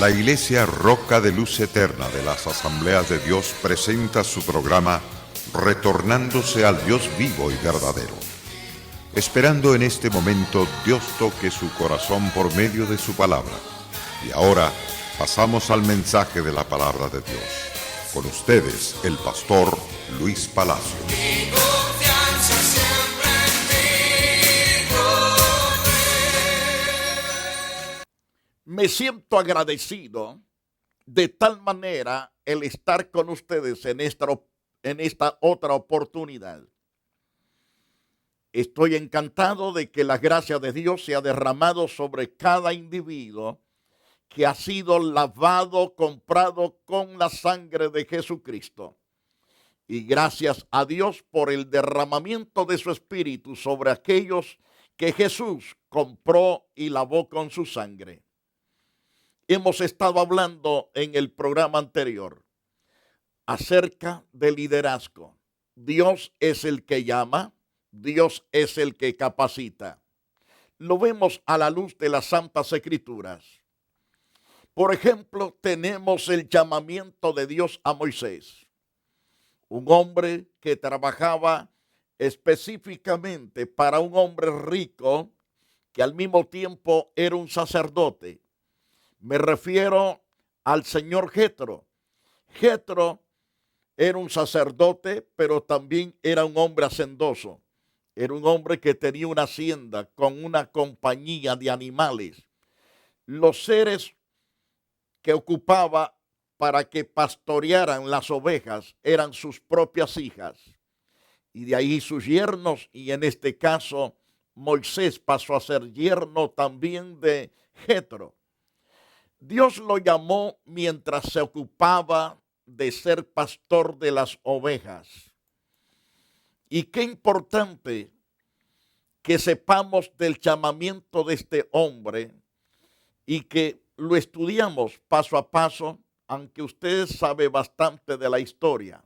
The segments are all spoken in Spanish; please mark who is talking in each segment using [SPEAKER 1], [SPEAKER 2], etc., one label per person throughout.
[SPEAKER 1] La Iglesia Roca de Luz Eterna de las Asambleas de Dios presenta su programa Retornándose al Dios vivo y verdadero. Esperando en este momento Dios toque su corazón por medio de su palabra. Y ahora pasamos al mensaje de la palabra de Dios. Con ustedes, el pastor Luis Palacio.
[SPEAKER 2] Mi confianza siempre en ti,
[SPEAKER 3] Me siento agradecido de tal manera el estar con ustedes en esta otra oportunidad. Estoy encantado de que la gracia de Dios se ha derramado sobre cada individuo que ha sido lavado, comprado con la sangre de Jesucristo. Y gracias a Dios por el derramamiento de su Espíritu sobre aquellos que Jesús compró y lavó con su sangre. Hemos estado hablando en el programa anterior acerca del liderazgo. Dios es el que llama, Dios es el que capacita. Lo vemos a la luz de las Santas Escrituras. Por ejemplo, tenemos el llamamiento de Dios a Moisés, un hombre que trabajaba específicamente para un hombre rico que al mismo tiempo era un sacerdote. Me refiero al señor Jetro. Jetro era un sacerdote, pero también era un hombre hacendoso. Era un hombre que tenía una hacienda con una compañía de animales. Los seres que ocupaba para que pastorearan las ovejas eran sus propias hijas. Y de ahí sus yernos, y en este caso Moisés pasó a ser yerno también de Jetro. Dios lo llamó mientras se ocupaba de ser pastor de las ovejas. Y qué importante que sepamos del llamamiento de este hombre y que lo estudiamos paso a paso, aunque usted sabe bastante de la historia.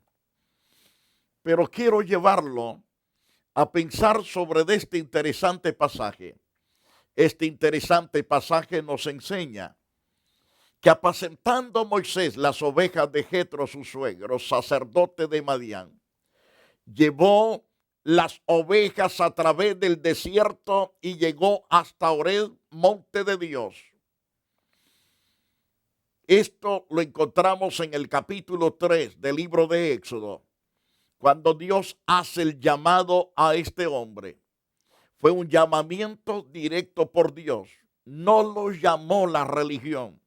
[SPEAKER 3] Pero quiero llevarlo a pensar sobre este interesante pasaje. Este interesante pasaje nos enseña que apacentando Moisés las ovejas de Jetro, su suegro, sacerdote de Madián, llevó las ovejas a través del desierto y llegó hasta Horeb, monte de Dios. Esto lo encontramos en el capítulo 3 del libro de Éxodo, cuando Dios hace el llamado a este hombre. Fue un llamamiento directo por Dios. No lo llamó la religión,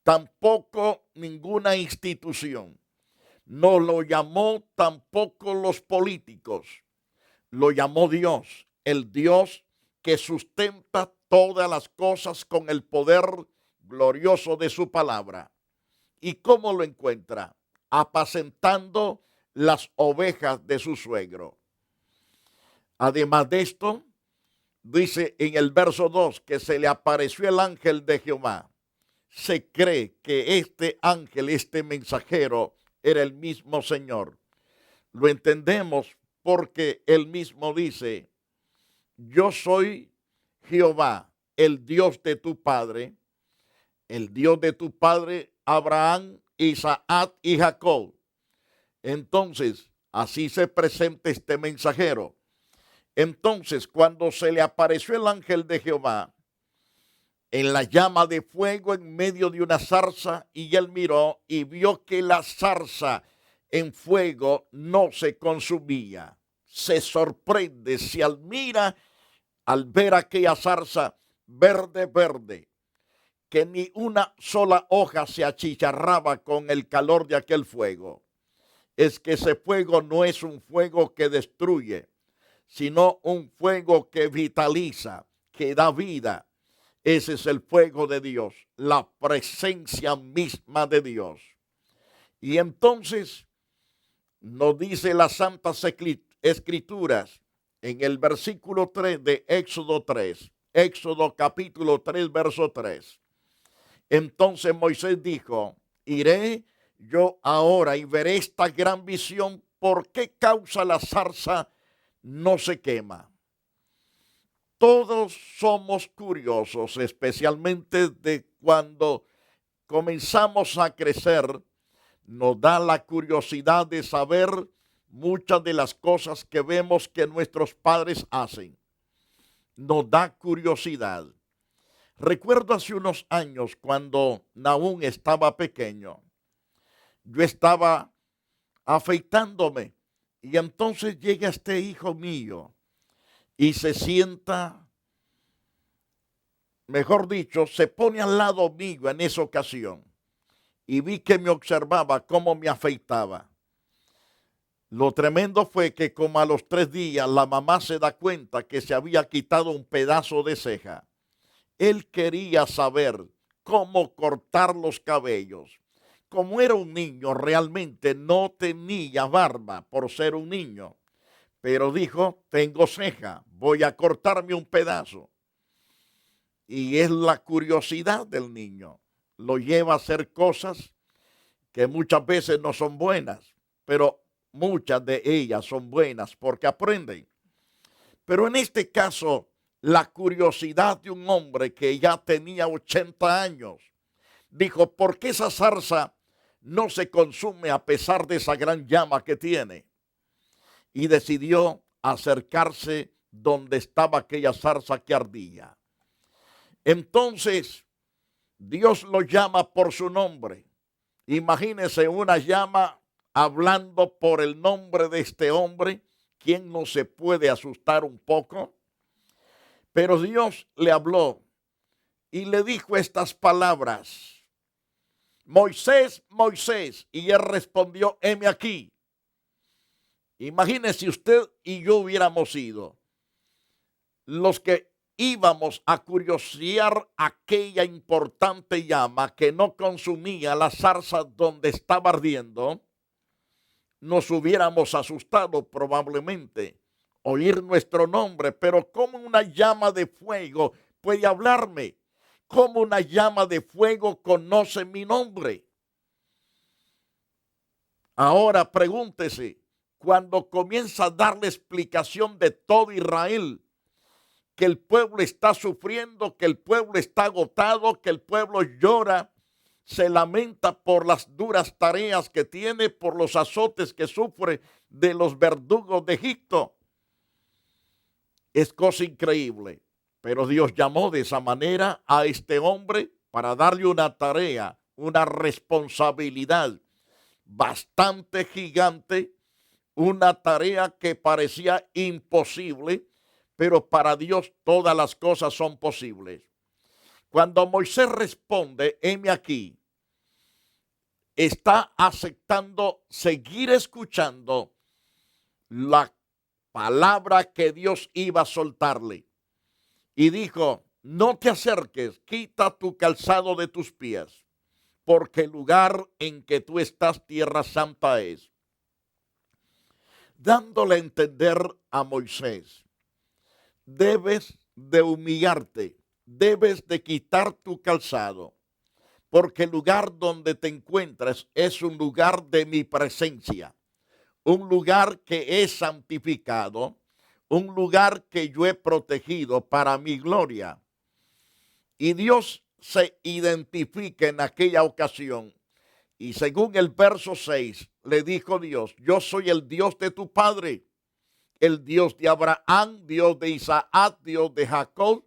[SPEAKER 3] tampoco ninguna institución. No lo llamó tampoco los políticos. Lo llamó Dios, el Dios que sustenta todas las cosas con el poder glorioso de su palabra. ¿Y cómo lo encuentra? Apacentando las ovejas de su suegro. Además de esto, dice en el verso 2 que se le apareció el ángel de Jehová. Se cree que este ángel, este mensajero, era el mismo Señor. Lo entendemos porque él mismo dice: yo soy Jehová, el Dios de tu padre, el Dios de tu padre Abraham, Isaac y Jacob. Entonces, así se presenta este mensajero. Entonces, cuando se le apareció el ángel de Jehová en la llama de fuego en medio de una zarza, y él miró y vio que la zarza en fuego no se consumía. Se sorprende, se admira al ver aquella zarza verde, que ni una sola hoja se achicharraba con el calor de aquel fuego. Es que ese fuego no es un fuego que destruye, sino un fuego que vitaliza, que da vida. Ese es el fuego de Dios, la presencia misma de Dios. Y entonces nos dice las Santas Escrituras en el versículo 3 de Éxodo 3, Éxodo capítulo 3, verso 3. Entonces Moisés dijo: iré yo ahora y veré esta gran visión, ¿por qué causa la zarza no se quema? Todos somos curiosos, especialmente de cuando comenzamos a crecer, nos da la curiosidad de saber muchas de las cosas que vemos que nuestros padres hacen. Nos da curiosidad. Recuerdo hace unos años cuando Nahum estaba pequeño. Yo estaba afeitándome y entonces llega este hijo mío y se sienta, mejor dicho, se pone al lado mío en esa ocasión y vi que me observaba cómo me afeitaba. Lo tremendo fue que como a los 3 días la mamá se da cuenta que se había quitado un pedazo de ceja. Él quería saber cómo cortar los cabellos. Como era un niño, realmente no tenía barba por ser un niño. Pero dijo, tengo ceja, voy a cortarme un pedazo. Y es la curiosidad del niño. Lo lleva a hacer cosas que muchas veces no son buenas, pero muchas de ellas son buenas porque aprenden. Pero en este caso, la curiosidad de un hombre que ya tenía 80 años, dijo, ¿por qué esa zarza no se consume a pesar de esa gran llama que tiene? Y decidió acercarse donde estaba aquella zarza que ardía. Entonces, Dios lo llama por su nombre. Imagínese una llama hablando por el nombre de este hombre. ¿Quién no se puede asustar un poco? Pero Dios le habló y le dijo estas palabras. Moisés, Moisés. Y él respondió, heme aquí. Imagínese usted y yo hubiéramos sido los que íbamos a curiosear aquella importante llama que no consumía la zarza donde estaba ardiendo. Nos hubiéramos asustado probablemente oír nuestro nombre, pero ¿cómo una llama de fuego puede hablarme? ¿Cómo una llama de fuego conoce mi nombre? Ahora pregúntese, cuando comienza a dar la explicación de todo Israel, que el pueblo está sufriendo, que el pueblo está agotado, que el pueblo llora, se lamenta por las duras tareas que tiene, por los azotes que sufre de los verdugos de Egipto. Es cosa increíble, pero Dios llamó de esa manera a este hombre para darle una tarea, una responsabilidad bastante gigante, una tarea que parecía imposible, pero para Dios todas las cosas son posibles. Cuando Moisés responde, heme aquí, está aceptando seguir escuchando la palabra que Dios iba a soltarle. Y dijo, no te acerques, quita tu calzado de tus pies, porque el lugar en que tú estás, tierra santa es. Dándole a entender a Moisés, debes de humillarte, debes de quitar tu calzado, porque el lugar donde te encuentras es un lugar de mi presencia, un lugar que es santificado, un lugar que yo he protegido para mi gloria. Y Dios se identifica en aquella ocasión. Y según el verso 6, le dijo Dios, yo soy el Dios de tu padre, el Dios de Abraham, Dios de Isaac, Dios de Jacob.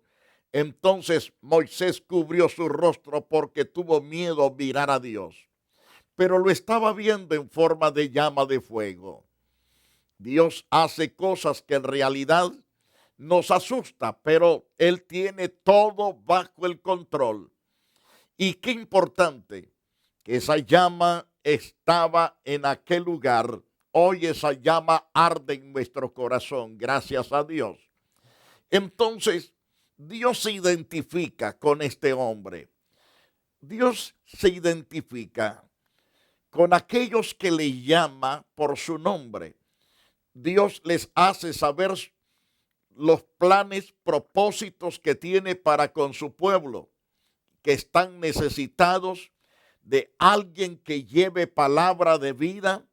[SPEAKER 3] Entonces Moisés cubrió su rostro porque tuvo miedo a mirar a Dios, pero lo estaba viendo en forma de llama de fuego. Dios hace cosas que en realidad nos asusta, pero Él tiene todo bajo el control. Y qué importante que esa llama estaba en aquel lugar. Hoy esa llama arde en nuestro corazón, gracias a Dios. Entonces, Dios se identifica con este hombre. Dios se identifica con aquellos que le llama por su nombre. Dios les hace saber los planes, propósitos que tiene para con su pueblo, que están necesitados de alguien que lleve palabra de vida,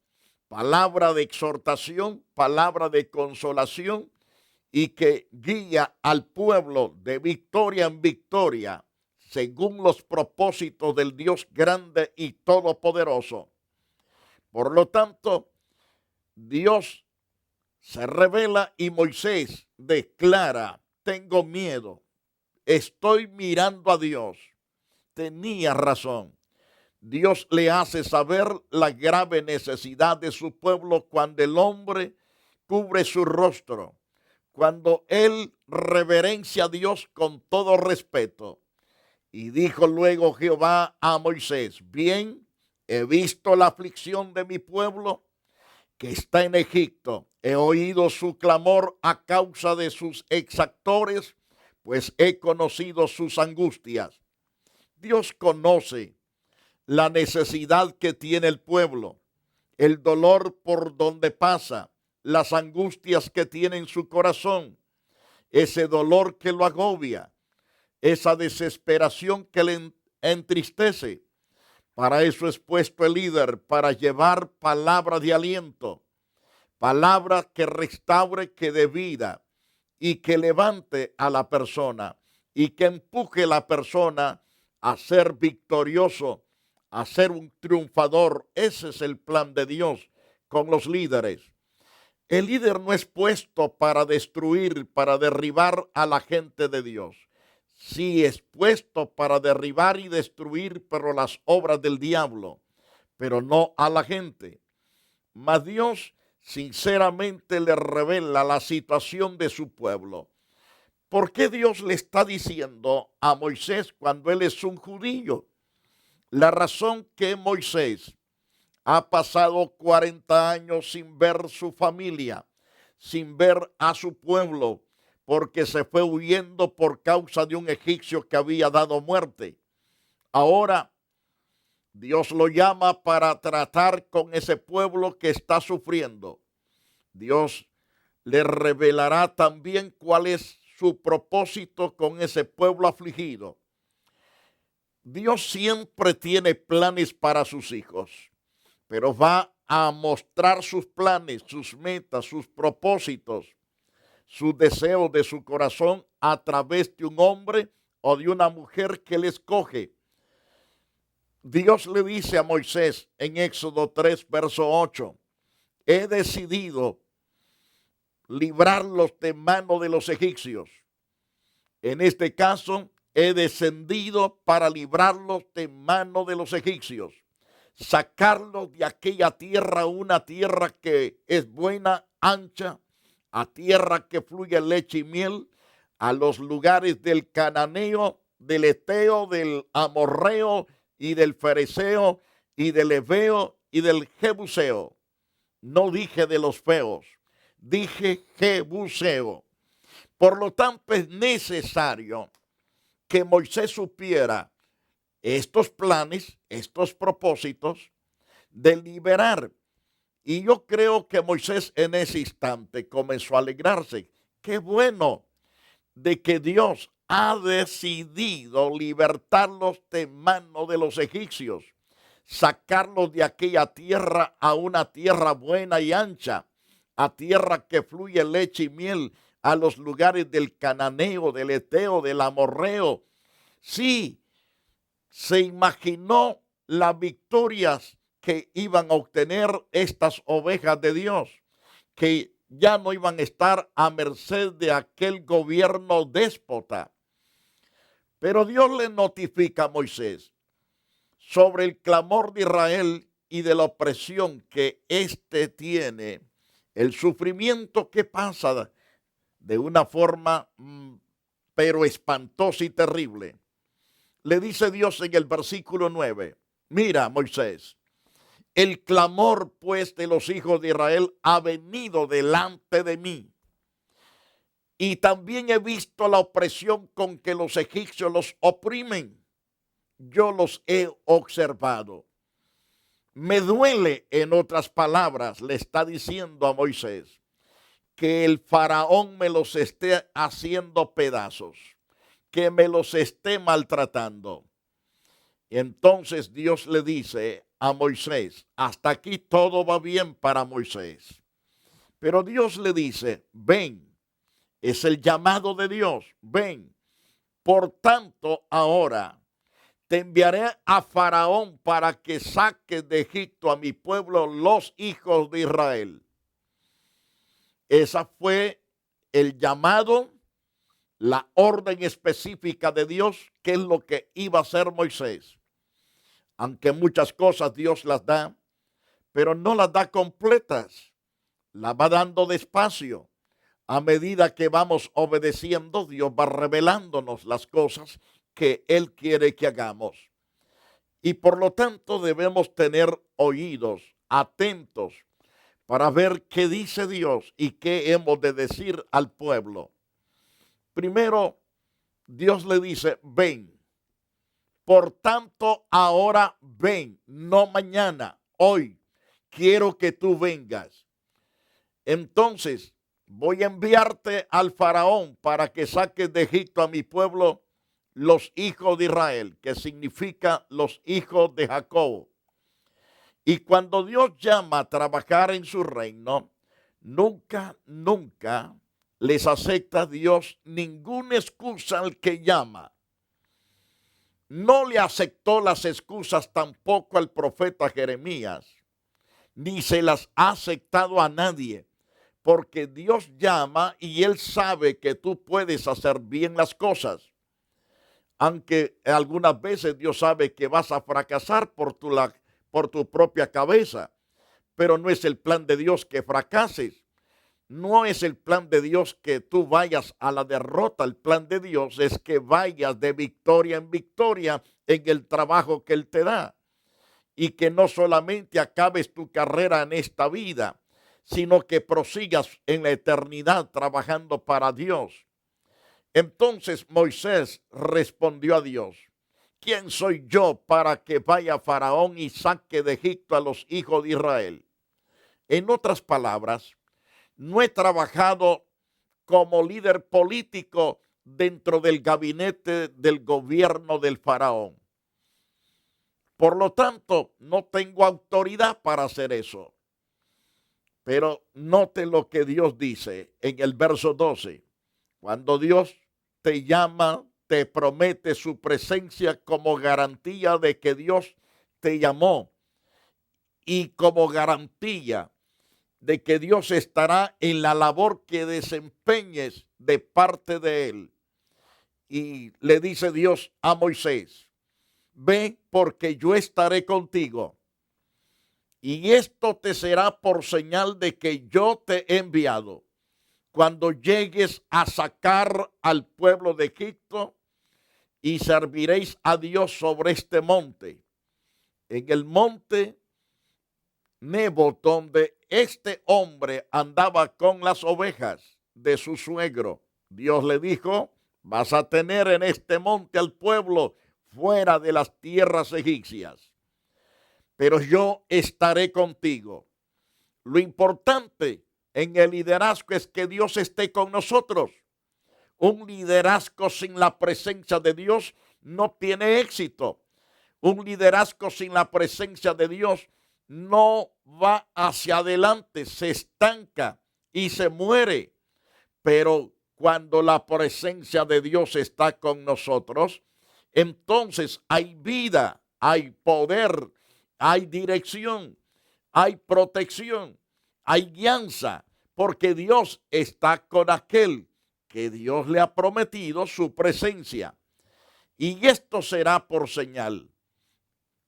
[SPEAKER 3] palabra de exhortación, palabra de consolación, y que guía al pueblo de victoria en victoria, según los propósitos del Dios grande y todopoderoso. Por lo tanto, Dios se revela y Moisés declara: tengo miedo, estoy mirando a Dios. Tenía razón. Dios le hace saber la grave necesidad de su pueblo cuando el hombre cubre su rostro, cuando él reverencia a Dios con todo respeto. Y dijo luego Jehová a Moisés: bien, he visto la aflicción de mi pueblo que está en Egipto. He oído su clamor a causa de sus exactores, pues he conocido sus angustias. Dios conoce la necesidad que tiene el pueblo, el dolor por donde pasa, las angustias que tiene en su corazón, ese dolor que lo agobia, esa desesperación que le entristece. Para eso es puesto el líder, para llevar palabra de aliento, palabra que restaure, que dé vida y que levante a la persona y que empuje a la persona a ser victorioso, a ser un triunfador. Ese es el plan de Dios con los líderes. El líder no es puesto para destruir, para derribar a la gente de Dios. Sí es puesto para derribar y destruir, pero las obras del diablo, pero no a la gente. Mas Dios sinceramente le revela la situación de su pueblo. ¿Por qué Dios le está diciendo a Moisés cuando él es un judío? La razón que Moisés ha pasado 40 años sin ver su familia, sin ver a su pueblo, porque se fue huyendo por causa de un egipcio que había dado muerte. Ahora Dios lo llama para tratar con ese pueblo que está sufriendo. Dios le revelará también cuál es su propósito con ese pueblo afligido. Dios siempre tiene planes para sus hijos, pero va a mostrar sus planes, sus metas, sus propósitos, sus deseos de su corazón a través de un hombre o de una mujer que le escoge. Dios le dice a Moisés en Éxodo 3, verso 8, he decidido librarlos de mano de los egipcios. En este caso, he descendido para librarlos de mano de los egipcios, sacarlos de aquella tierra, una tierra que es buena, ancha, a tierra que fluye leche y miel, a los lugares del cananeo, del eteo, del amorreo y del fereceo y del heveo y del jebuseo. No dije de los feos, dije jebuseo. Por lo tanto, es necesario que Moisés supiera estos planes, estos propósitos de liberar. Y yo creo que Moisés en ese instante comenzó a alegrarse. Qué bueno de que Dios ha decidido libertarlos de mano de los egipcios, sacarlos de aquella tierra a una tierra buena y ancha, a tierra que fluye leche y miel, a los lugares del cananeo, del eteo, del amorreo. Sí, se imaginó las victorias que iban a obtener estas ovejas de Dios, que ya no iban a estar a merced de aquel gobierno déspota. Pero Dios le notifica a Moisés sobre el clamor de Israel y de la opresión que éste tiene, el sufrimiento que pasa de una forma pero espantosa y terrible. Le dice Dios en el versículo 9, mira, Moisés, el clamor pues de los hijos de Israel ha venido delante de mí. Y también he visto la opresión con que los egipcios los oprimen. Yo los he observado. Me duele, en otras palabras, le está diciendo a Moisés, que el faraón me los esté haciendo pedazos, que me los esté maltratando. Y entonces Dios le dice a Moisés, hasta aquí todo va bien para Moisés. Pero Dios le dice, ven, es el llamado de Dios, ven. Por tanto, ahora te enviaré a Faraón para que saques de Egipto a mi pueblo, los hijos de Israel. Esa fue el llamado, la orden específica de Dios, que es lo que iba a hacer Moisés. Aunque muchas cosas Dios las da, pero no las da completas, las va dando despacio. A medida que vamos obedeciendo, Dios va revelándonos las cosas que Él quiere que hagamos. Y por lo tanto debemos tener oídos atentos para ver qué dice Dios y qué hemos de decir al pueblo. Primero, Dios le dice, ven. Por tanto, ahora ven, no mañana, hoy. Quiero que tú vengas. Entonces, voy a enviarte al Faraón para que saques de Egipto a mi pueblo, los hijos de Israel, que significa los hijos de Jacob. Y cuando Dios llama a trabajar en su reino, nunca les acepta Dios ninguna excusa al que llama. No le aceptó las excusas tampoco al profeta Jeremías, ni se las ha aceptado a nadie, porque Dios llama y Él sabe que tú puedes hacer bien las cosas. Aunque algunas veces Dios sabe que vas a fracasar por tu propia cabeza, pero no es el plan de Dios que fracases. No es el plan de Dios que tú vayas a la derrota. El plan de Dios es que vayas de victoria en victoria en el trabajo que Él te da. Y que no solamente acabes tu carrera en esta vida, sino que prosigas en la eternidad trabajando para Dios. Entonces Moisés respondió a Dios, ¿quién soy yo para que vaya Faraón y saque de Egipto a los hijos de Israel? En otras palabras, no he trabajado como líder político dentro del gabinete del gobierno del Faraón. Por lo tanto, no tengo autoridad para hacer eso. Pero note lo que Dios dice en el verso 12. Cuando Dios te llama, te promete su presencia como garantía de que Dios te llamó y como garantía de que Dios estará en la labor que desempeñes de parte de Él. Y le dice Dios a Moisés, ve porque yo estaré contigo. Y esto te será por señal de que yo te he enviado. Cuando llegues a sacar al pueblo de Egipto y serviréis a Dios sobre este monte. En el monte Nebo, donde este hombre andaba con las ovejas de su suegro. Dios le dijo, vas a tener en este monte al pueblo fuera de las tierras egipcias. Pero yo estaré contigo. Lo importante en el liderazgo es que Dios esté con nosotros. Un liderazgo sin la presencia de Dios no tiene éxito. Un liderazgo sin la presencia de Dios no va hacia adelante, se estanca y se muere. Pero cuando la presencia de Dios está con nosotros, entonces hay vida, hay poder, hay dirección, hay protección, hay guianza, porque Dios está con aquel que Dios le ha prometido su presencia. Y esto será por señal.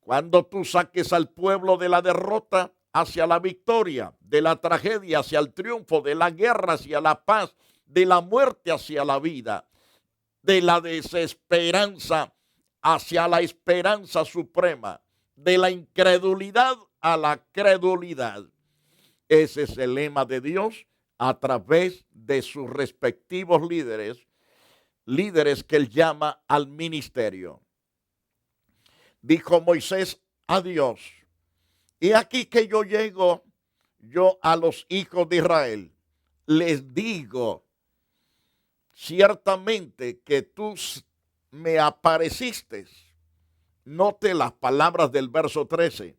[SPEAKER 3] Cuando tú saques al pueblo de la derrota hacia la victoria, de la tragedia hacia el triunfo, de la guerra hacia la paz, de la muerte hacia la vida, de la desesperanza hacia la esperanza suprema, de la incredulidad a la credulidad. Ese es el lema de Dios a través de sus respectivos líderes que Él llama al ministerio. Dijo Moisés a Dios, y aquí que yo llego yo a los hijos de Israel, les digo, ciertamente que tú me apareciste. Note las palabras del verso 13.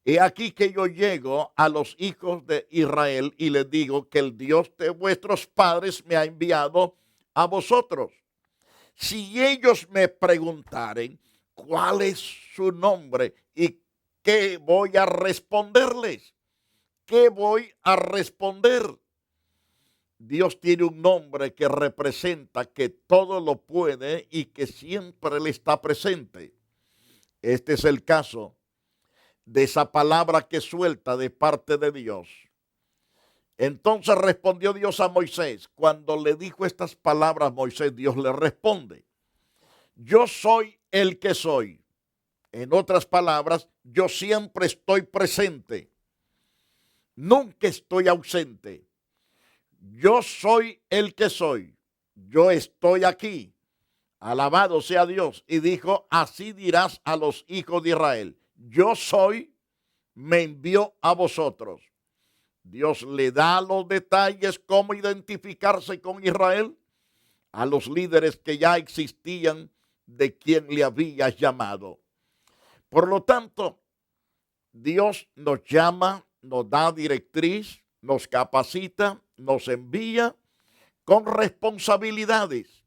[SPEAKER 3] He aquí que yo llego a los hijos de Israel y les digo que el Dios de vuestros padres me ha enviado a vosotros. Si ellos me preguntaren, ¿cuál es su nombre? ¿Y qué voy a responderles? ¿Qué voy a responder? Dios tiene un nombre que representa que todo lo puede y que siempre le está presente. Este es el caso de esa palabra que suelta de parte de Dios. Entonces respondió Dios a Moisés. Cuando le dijo estas palabras Moisés, Dios le responde: yo soy el que soy. En otras palabras, yo siempre estoy presente. Nunca estoy ausente. Yo soy el que soy. Yo estoy aquí. Alabado sea Dios. Y dijo: así dirás a los hijos de Israel: yo soy, me envió a vosotros. Dios le da los detalles cómo identificarse con Israel a los líderes que ya existían, de quien le había llamado. Por lo tanto, Dios nos llama, nos da directriz, nos capacita, nos envía con responsabilidades.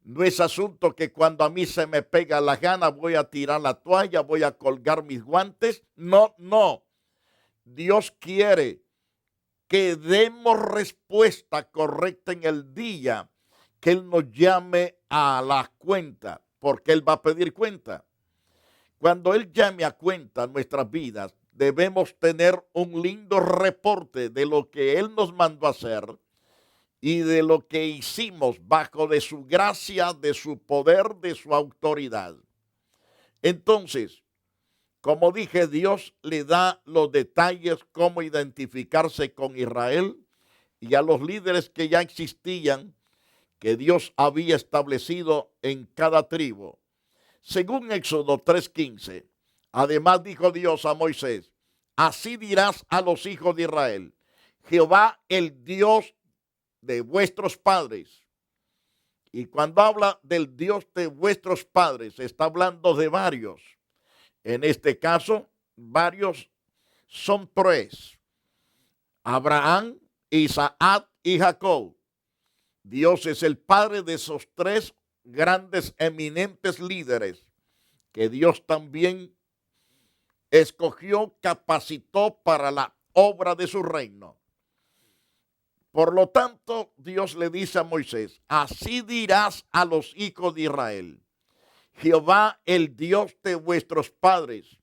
[SPEAKER 3] No es asunto que cuando a mí se me pega la gana voy a tirar la toalla, voy a colgar mis guantes. No, no. Dios quiere que demos respuesta correcta en el día que Él nos llame a la cuenta, porque Él va a pedir cuenta. Cuando Él llame a cuenta nuestras vidas, debemos tener un lindo reporte de lo que Él nos mandó a hacer y de lo que hicimos bajo de su gracia, de su poder, de su autoridad. Entonces, como dije, Dios le da los detalles cómo identificarse con Israel y a los líderes que ya existían, que Dios había establecido en cada tribu. Según Éxodo 3:15, además dijo Dios a Moisés: así dirás a los hijos de Israel: Jehová, el Dios de vuestros padres. Y cuando habla del Dios de vuestros padres, está hablando de varios. En este caso, varios son tres: Abraham, Isaac y Jacob. Dios es el padre de esos tres grandes, eminentes líderes que Dios también escogió, capacitó para la obra de su reino. Por lo tanto, Dios le dice a Moisés: así dirás a los hijos de Israel: Jehová, el Dios de vuestros padres,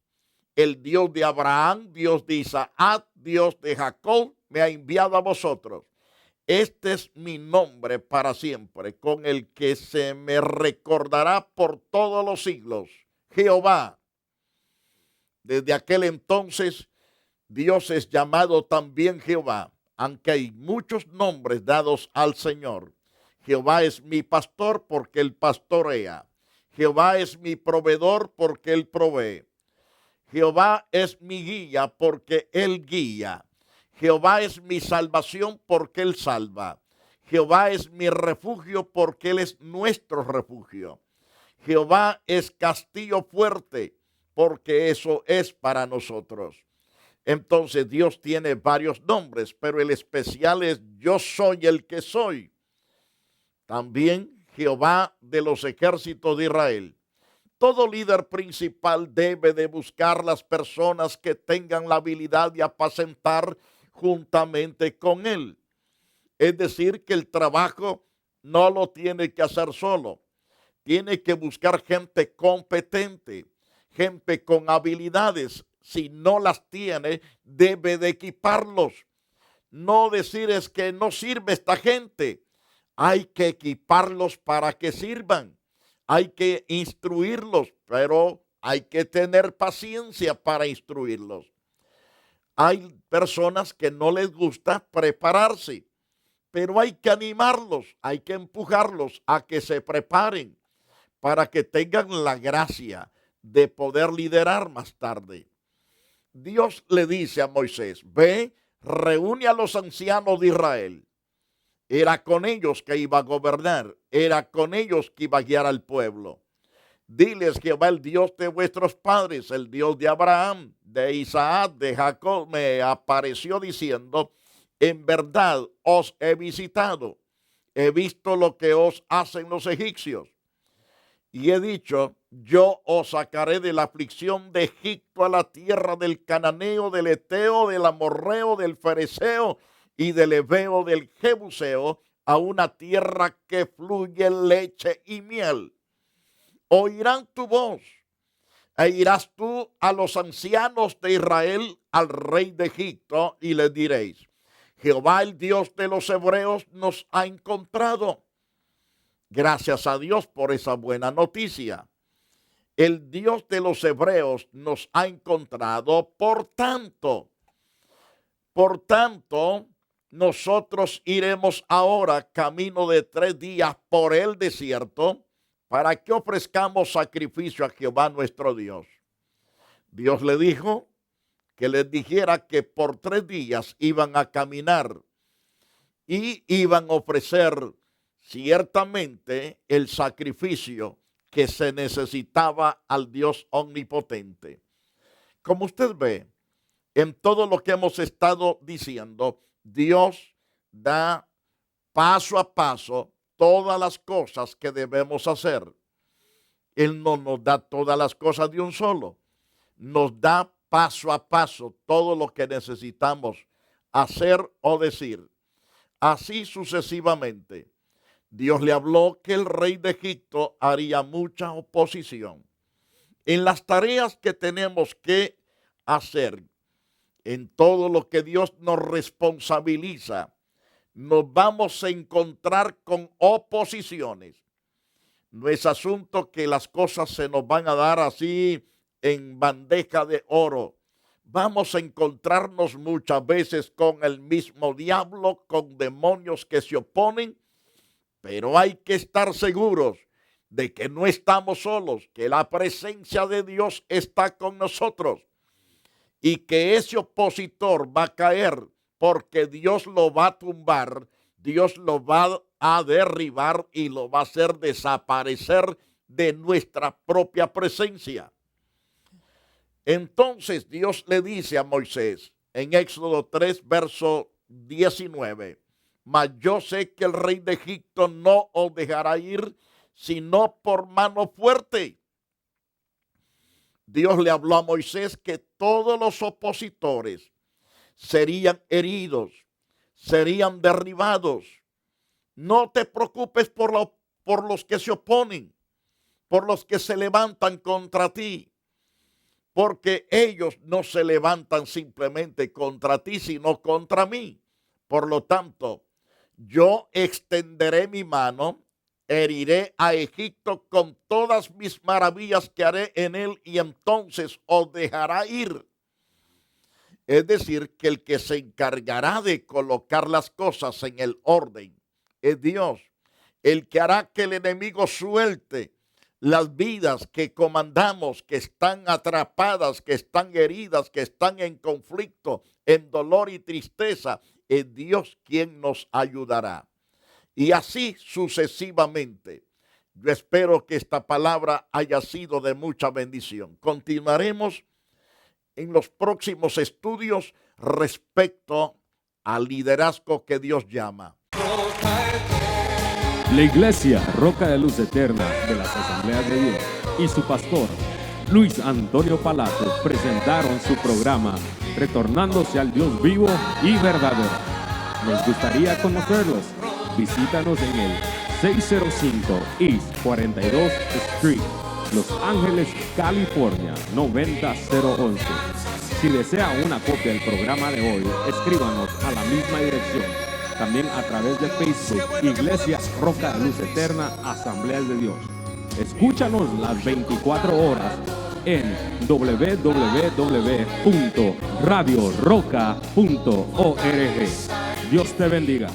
[SPEAKER 3] el Dios de Abraham, Dios de Isaac, Dios de Jacob, me ha enviado a vosotros. Este es mi nombre para siempre, con el que se me recordará por todos los siglos. Jehová. Desde aquel entonces, Dios es llamado también Jehová, aunque hay muchos nombres dados al Señor. Jehová es mi pastor, porque Él pastorea. Jehová es mi proveedor, porque Él provee. Jehová es mi guía, porque Él guía. Jehová es mi salvación, porque Él salva. Jehová es mi refugio, porque Él es nuestro refugio. Jehová es castillo fuerte, porque eso es para nosotros. Entonces Dios tiene varios nombres, pero el especial es: yo soy el que soy. También Jehová de los ejércitos de Israel. Todo líder principal debe de buscar las personas que tengan la habilidad de apacentar juntamente con él. Es decir, que el trabajo no lo tiene que hacer solo. Tiene que buscar gente competente, gente con habilidades. Si no las tiene, debe de equiparlos. No decir es que no sirve esta gente. Hay que equiparlos para que sirvan. Hay que instruirlos, pero hay que tener paciencia para instruirlos. Hay personas que no les gusta prepararse, pero hay que animarlos, hay que empujarlos a que se preparen para que tengan la gracia de poder liderar más tarde. Dios le dice a Moisés: ve, reúne a los ancianos de Israel. Era con ellos que iba a gobernar, era con ellos que iba a guiar al pueblo. Diles: Jehová, el Dios de vuestros padres, el Dios de Abraham, de Isaac, de Jacob, me apareció diciendo: en verdad os he visitado, he visto lo que os hacen los egipcios. Y he dicho: yo os sacaré de la aflicción de Egipto a la tierra del cananeo, del eteo, del amorreo, del fereceo y del heveo, del jebuseo, a una tierra que fluye leche y miel. Oirán tu voz, e irás tú a los ancianos de Israel, al rey de Egipto, y les diréis: Jehová, el Dios de los hebreos, nos ha encontrado. Gracias a Dios por esa buena noticia. El Dios de los hebreos nos ha encontrado, por tanto, nosotros iremos ahora camino de 3 días por el desierto para que ofrezcamos sacrificio a Jehová nuestro Dios. Dios le dijo que les dijera que por 3 días iban a caminar y iban a ofrecer ciertamente el sacrificio que se necesitaba al Dios omnipotente. Como usted ve, en todo lo que hemos estado diciendo, Dios da paso a paso todas las cosas que debemos hacer. Él no nos da todas las cosas de un solo. Nos da paso a paso todo lo que necesitamos hacer o decir. Así sucesivamente. Dios le habló que el rey de Egipto haría mucha oposición. En las tareas que tenemos que hacer, en todo lo que Dios nos responsabiliza, nos vamos a encontrar con oposiciones. No es asunto que las cosas se nos van a dar así en bandeja de oro. Vamos a encontrarnos muchas veces con el mismo diablo, con demonios que se oponen, pero hay que estar seguros de que no estamos solos, que la presencia de Dios está con nosotros y que ese opositor va a caer porque Dios lo va a tumbar, Dios lo va a derribar y lo va a hacer desaparecer de nuestra propia presencia. Entonces Dios le dice a Moisés en Éxodo 3, verso 19, mas yo sé que el rey de Egipto no os dejará ir, sino por mano fuerte. Dios le habló a Moisés que todos los opositores serían heridos, serían derribados. No te preocupes por los que se oponen, por los que se levantan contra ti, porque ellos no se levantan simplemente contra ti, sino contra mí. Por lo tanto, yo extenderé mi mano, heriré a Egipto con todas mis maravillas que haré en él, y entonces os dejará ir. Es decir, que el que se encargará de colocar las cosas en el orden es Dios. El que hará que el enemigo suelte las vidas que comandamos, que están atrapadas, que están heridas, que están en conflicto, en dolor y tristeza, es Dios quien nos ayudará. Y así sucesivamente. Yo espero que esta palabra haya sido de mucha bendición. Continuaremos en los próximos estudios respecto al liderazgo que Dios llama.
[SPEAKER 4] La Iglesia Roca de Luz Eterna de las Asambleas de Dios y su pastor Luis Antonio Palacios presentaron su programa Retornándose al Dios vivo y verdadero. Nos gustaría conocerlos. Visítanos en el 605 East 42 Street, Los Ángeles, California 90011. Si desea una copia del programa de hoy, escríbanos a la misma dirección. También a través de Facebook, Iglesia Roca de Luz Eterna, Asambleas de Dios. Escúchanos las 24 horas en www.radioroca.org. Dios te bendiga.